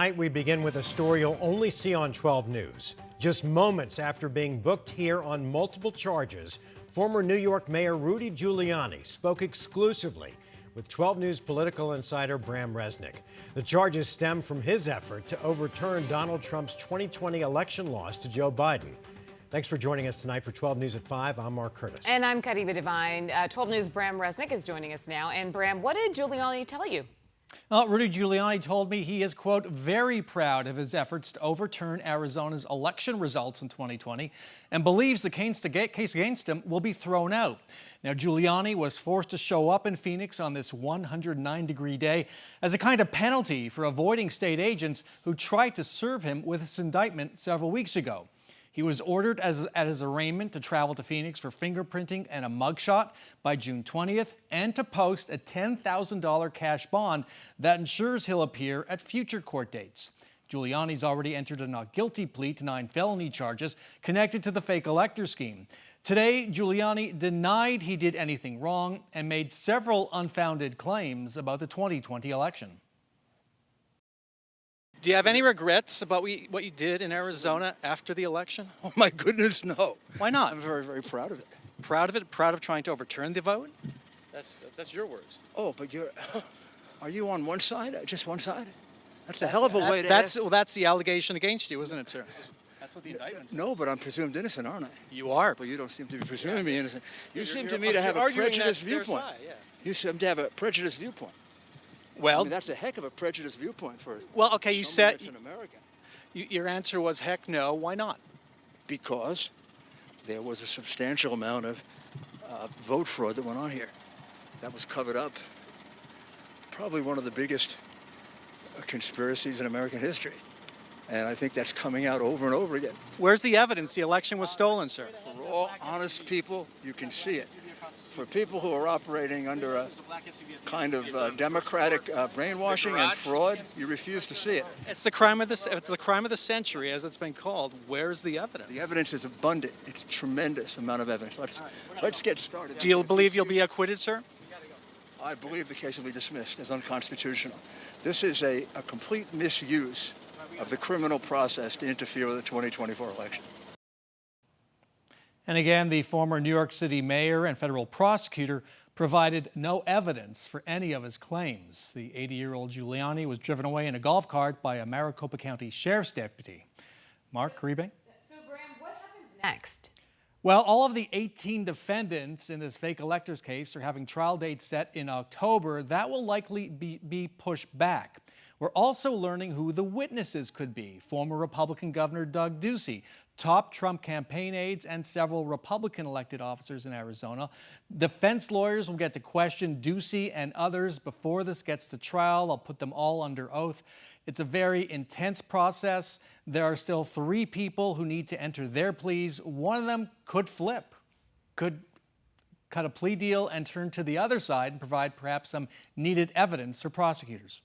Tonight we begin with a story you'll only see on 12 News. Just moments after being booked here on multiple charges, former New York Mayor Rudy Giuliani spoke exclusively with 12 News political insider Bram Resnick. The charges stem from his effort to overturn Donald Trump's 2020 election loss to Joe Biden. Thanks for joining us tonight for 12 News at 5. I'm Mark Curtis. And I'm Kadiba Devine. 12 News Bram Resnick is joining us now. And Bram, what did Giuliani tell you? Well, Rudy Giuliani told me he is, quote, very proud of his efforts to overturn Arizona's election results in 2020 and believes the case against him will be thrown out. Now, Giuliani was forced to show up in Phoenix on this 109-degree day as a kind of penalty for avoiding state agents who tried to serve him with this indictment several weeks ago. He was ordered at his arraignment to travel to Phoenix for fingerprinting and a mugshot by June 20th and to post a $10,000 cash bond that ensures he'll appear at future court dates. Giuliani's already entered a not guilty plea to 9 felony charges connected to the fake elector scheme. Today, Giuliani denied he did anything wrong and made several unfounded claims about the 2020 election. Do you have any regrets about what you did in Arizona after the election? Oh my goodness, no. Why not? I'm very, very proud of it. Proud of it? Proud of trying to overturn the vote? That's your words. Oh, but are you on one side? Just one side? That's a hell of a way to ask. Well, that's the allegation against you, isn't it, sir? That's what the indictment says. No, but I'm presumed innocent, aren't I? You are. But you don't seem to be presuming me innocent. You seem to me to have a prejudiced viewpoint. You seem to have a prejudiced viewpoint. Well, I mean, that's a heck of a prejudiced viewpoint for okay, you said that's an American. Your answer was heck no. Why not? Because there was a substantial amount of vote fraud that went on here. That was covered up. Probably one of the biggest conspiracies in American history. And I think that's coming out over and over again. Where's the evidence the election was stolen, sir? For all honest people, you can see it. For people who are operating under a kind of democratic brainwashing and fraud, you refuse to see it. It's the crime of the century, as it's been called. Where's the evidence? The evidence is abundant. It's a tremendous amount of evidence. Let's get started. Do you believe you'll be acquitted, sir? I believe the case will be dismissed as unconstitutional. This is a complete misuse of the criminal process to interfere with the 2024 election. And again, the former New York City mayor and federal prosecutor provided no evidence for any of his claims. The 80-year-old Giuliani was driven away in a golf cart by a Maricopa County sheriff's deputy. Mark Caribe? So, Bram, what happens next? Well, all of the 18 defendants in this fake electors case are having trial dates set in October. That will likely be pushed back. We're also learning who the witnesses could be. Former Republican Governor Doug Ducey, top Trump campaign aides, and several Republican elected officers in Arizona. Defense lawyers will get to question Ducey and others before this gets to trial. I'll put them all under oath. It's a very intense process. There are still 3 people who need to enter their pleas. One of them could flip, could cut a plea deal and turn to the other side and provide perhaps some needed evidence for prosecutors.